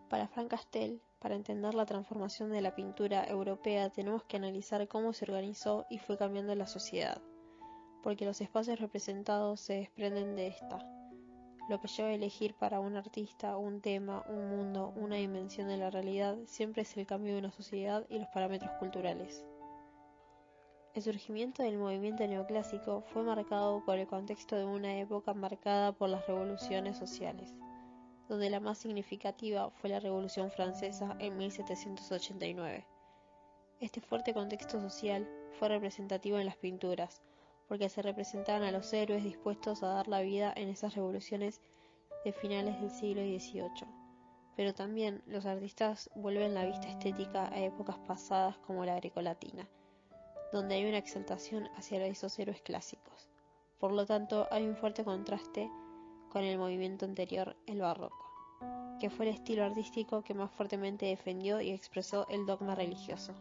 Para Frank Castell, para entender la transformación de la pintura europea tenemos que analizar cómo se organizó y fue cambiando la sociedad, porque los espacios representados se desprenden de esta. Lo que lleva a elegir para un artista un tema, un mundo, una dimensión de la realidad siempre es el cambio de una sociedad y los parámetros culturales. El surgimiento del movimiento neoclásico fue marcado por el contexto de una época marcada por las revoluciones sociales, donde la más significativa fue la Revolución Francesa en 1789. Este fuerte contexto social fue representativo en las pinturas, porque se representaban a los héroes dispuestos a dar la vida en esas revoluciones de finales del siglo XVIII. Pero también los artistas vuelven la vista estética a épocas pasadas como la grecolatina, donde hay una exaltación hacia esos héroes clásicos. Por lo tanto, hay un fuerte contraste con el movimiento anterior, el barroco, que fue el estilo artístico que más fuertemente defendió y expresó el dogma religioso.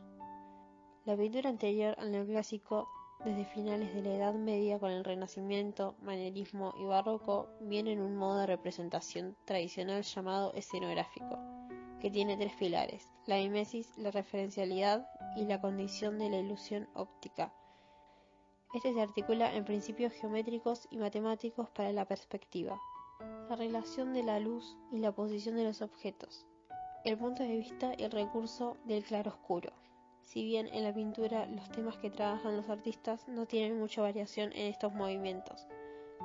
La pintura anterior al neoclásico, desde finales de la Edad Media con el Renacimiento, Manierismo y Barroco, viene en un modo de representación tradicional llamado escenográfico, que tiene tres pilares: la mimesis, la referencialidad y la condición de la ilusión óptica. Este se articula en principios geométricos y matemáticos para la perspectiva, la relación de la luz y la posición de los objetos, el punto de vista y el recurso del claroscuro. Si bien en la pintura los temas que trabajan los artistas no tienen mucha variación en estos movimientos,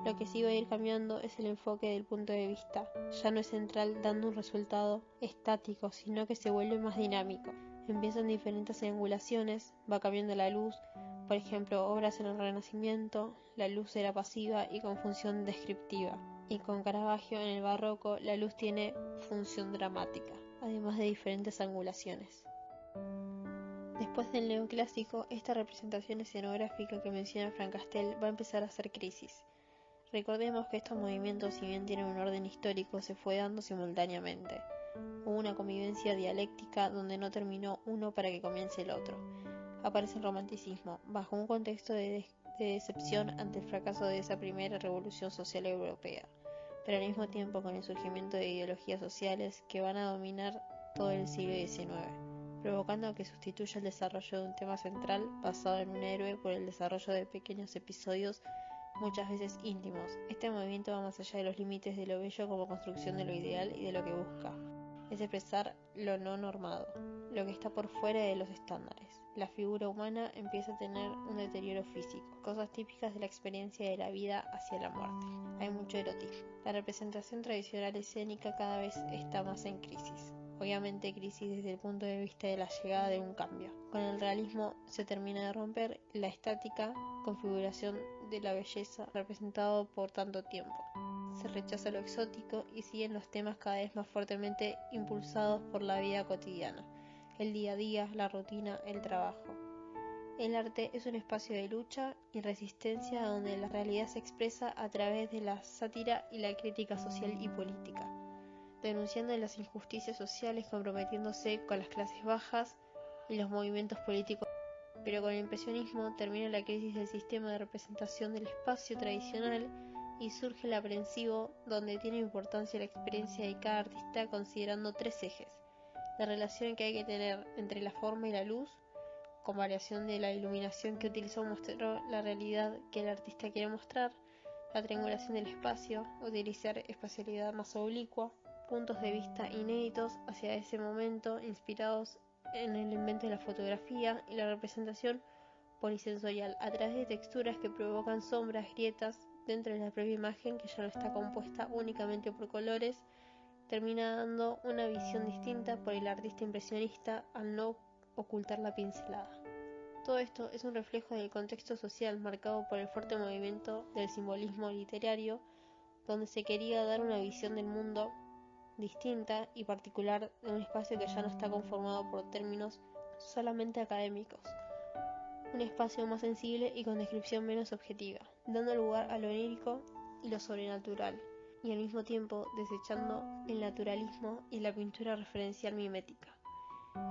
lo que sí va a ir cambiando es el enfoque del punto de vista. Ya no es central dando un resultado estático, sino que se vuelve más dinámico. Empiezan diferentes angulaciones, va cambiando la luz. Por ejemplo, obras en el Renacimiento, la luz era pasiva y con función descriptiva. Y con Caravaggio en el Barroco, la luz tiene función dramática, además de diferentes angulaciones. Después del neoclásico, esta representación escenográfica que menciona Frank Castell va a empezar a hacer crisis. Recordemos que estos movimientos, si bien tienen un orden histórico, se fue dando simultáneamente. Hubo una convivencia dialéctica donde no terminó uno para que comience el otro. Aparece el romanticismo, bajo un contexto de decepción ante el fracaso de esa primera revolución social europea, pero al mismo tiempo con el surgimiento de ideologías sociales que van a dominar todo el siglo XIX, provocando que sustituya el desarrollo de un tema central basado en un héroe por el desarrollo de pequeños episodios muchas veces íntimos. Este movimiento va más allá de los límites de lo bello como construcción de lo ideal y de lo que busca. Es expresar lo no normado, lo que está por fuera de los estándares. La figura humana empieza a tener un deterioro físico, cosas típicas de la experiencia de la vida hacia la muerte. Hay mucho erotismo. La representación tradicional escénica cada vez está más en crisis. Obviamente crisis desde el punto de vista de la llegada de un cambio. Con el realismo se termina de romper la estática configuración de la belleza representado por tanto tiempo. Se rechaza lo exótico y siguen los temas cada vez más fuertemente impulsados por la vida cotidiana, el día a día, la rutina, el trabajo. El arte es un espacio de lucha y resistencia donde la realidad se expresa a través de la sátira y la crítica social y política, denunciando las injusticias sociales, comprometiéndose con las clases bajas y los movimientos políticos. Pero con el impresionismo termina la crisis del sistema de representación del espacio tradicional y surge el aprensivo, donde tiene importancia la experiencia de cada artista considerando tres ejes: la relación que hay que tener entre la forma y la luz, con variación de la iluminación que utilizó mostró la realidad que el artista quiere mostrar, la triangulación del espacio, utilizar espacialidad más oblicua, puntos de vista inéditos hacia ese momento inspirados en el invento de la fotografía y la representación polisensorial a través de texturas que provocan sombras, grietas dentro de la propia imagen que ya no está compuesta únicamente por colores, termina dando una visión distinta por el artista impresionista al no ocultar la pincelada. Todo esto es un reflejo del contexto social marcado por el fuerte movimiento del simbolismo literario, donde se quería dar una visión del mundo distinta y particular de un espacio que ya no está conformado por términos solamente académicos, un espacio más sensible y con descripción menos objetiva, dando lugar a lo onírico y lo sobrenatural, y al mismo tiempo desechando el naturalismo y la pintura referencial mimética.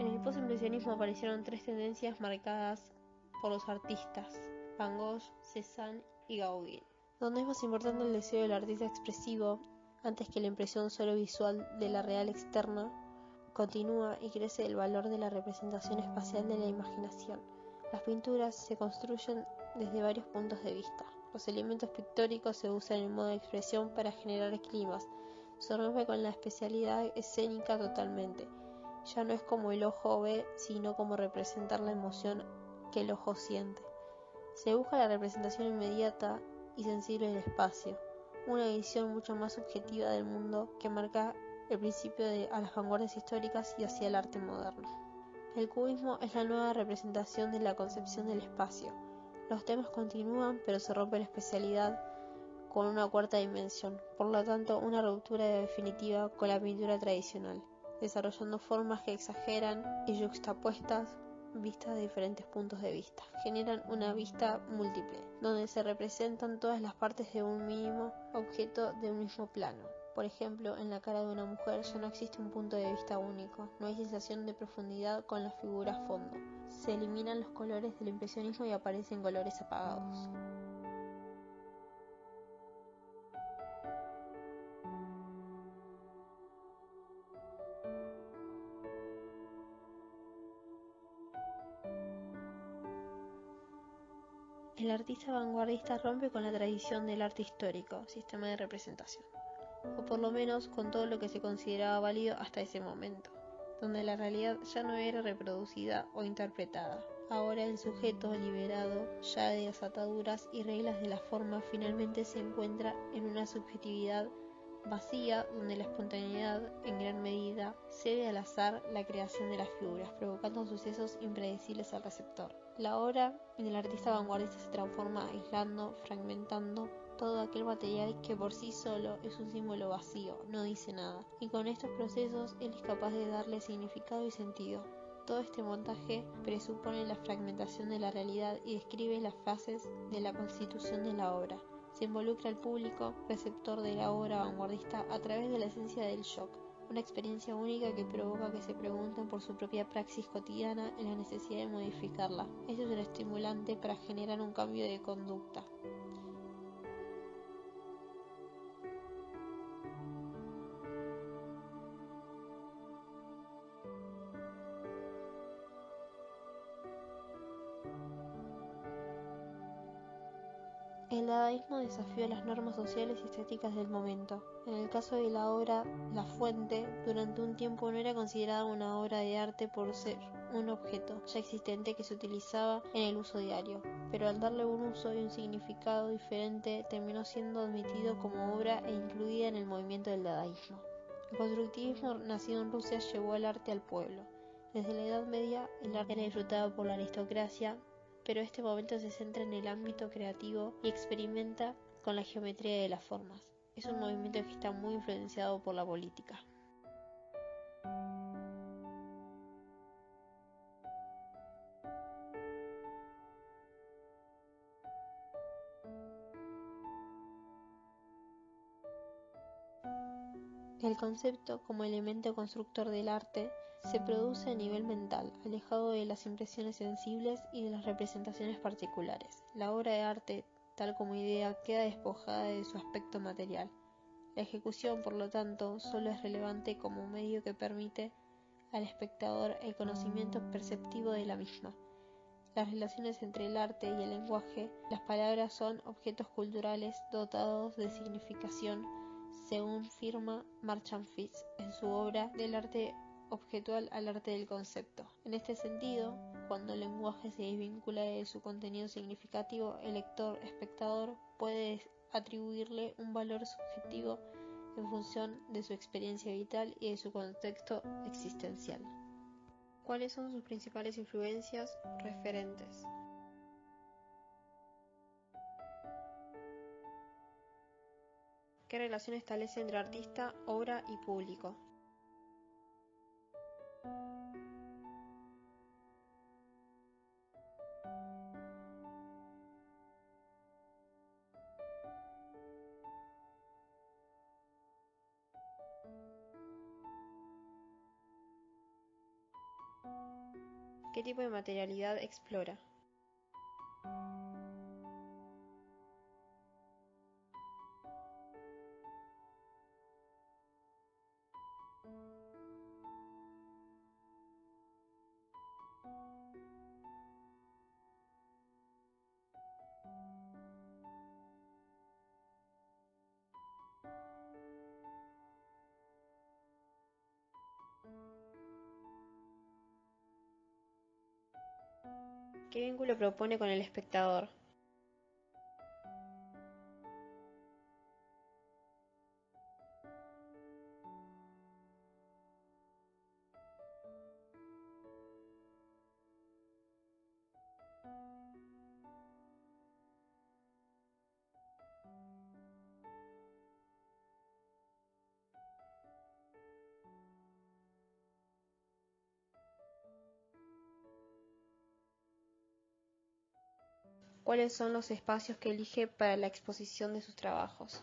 En el postimpresionismo aparecieron tres tendencias marcadas por los artistas: Van Gogh, Cézanne y Gauguin, donde es más importante el deseo del artista expresivo antes que la impresión solo visual de la real externa. Continúa y crece el valor de la representación espacial de la imaginación. Las pinturas se construyen desde varios puntos de vista. Los elementos pictóricos se usan en modo de expresión para generar climas. Se rompe con la especialidad escénica totalmente. Ya no es como el ojo ve, sino como representar la emoción que el ojo siente. Se busca la representación inmediata y sensible del espacio, una visión mucho más subjetiva del mundo que marca el principio a las vanguardias históricas y hacia el arte moderno. El cubismo es la nueva representación de la concepción del espacio. Los temas continúan, pero se rompe la especialidad con una cuarta dimensión, por lo tanto una ruptura definitiva con la pintura tradicional, desarrollando formas que exageran y yuxtapuestas vistas de diferentes puntos de vista. Generan una vista múltiple, donde se representan todas las partes de un mismo objeto de un mismo plano. Por ejemplo, en la cara de una mujer ya no existe un punto de vista único, no hay sensación de profundidad con la figura a fondo. Se eliminan los colores del impresionismo y aparecen colores apagados. El artista vanguardista rompe con la tradición del arte histórico, sistema de representación, o por lo menos con todo lo que se consideraba válido hasta ese momento, donde la realidad ya no era reproducida o interpretada. Ahora el sujeto, liberado ya de las ataduras y reglas de la forma, finalmente se encuentra en una subjetividad vacía, donde la espontaneidad, en gran medida, cede al azar la creación de las figuras, provocando sucesos impredecibles al receptor. La obra del artista vanguardista se transforma aislando, fragmentando todo aquel material que por sí solo es un símbolo vacío, no dice nada, y con estos procesos él es capaz de darle significado y sentido. Todo este montaje presupone la fragmentación de la realidad y describe las fases de la constitución de la obra. Se involucra al público, receptor de la obra vanguardista, a través de la esencia del shock, una experiencia única que provoca que se pregunten por su propia praxis cotidiana y la necesidad de modificarla. Esto es un estimulante para generar un cambio de conducta. El dadaísmo desafió las normas sociales y estéticas del momento. En el caso de la obra La Fuente, durante un tiempo no era considerada una obra de arte por ser un objeto ya existente que se utilizaba en el uso diario, pero al darle un uso y un significado diferente terminó siendo admitido como obra e incluida en el movimiento del dadaísmo. El constructivismo nacido en Rusia llevó el arte al pueblo. Desde la Edad Media el arte era disfrutado por la aristocracia, pero este momento se centra en el ámbito creativo y experimenta con la geometría de las formas. Es un movimiento que está muy influenciado por la política. El concepto, como elemento constructor del arte, se produce a nivel mental, alejado de las impresiones sensibles y de las representaciones particulares. La obra de arte, tal como idea, queda despojada de su aspecto material. La ejecución, por lo tanto, solo es relevante como un medio que permite al espectador el conocimiento perceptivo de la misma. Las relaciones entre el arte y el lenguaje, las palabras son objetos culturales dotados de significación, según firma Marchand Fitz en su obra Del arte objetual al arte del concepto. En este sentido, cuando el lenguaje se desvincula de su contenido significativo, el lector-espectador puede atribuirle un valor subjetivo en función de su experiencia vital y de su contexto existencial. ¿Cuáles son sus principales influencias referentes? ¿Qué relación establece entre artista, obra y público? ¿Qué tipo de materialidad explora? ¿Qué vínculo propone con el espectador? ¿Cuáles son los espacios que elige para la exposición de sus trabajos?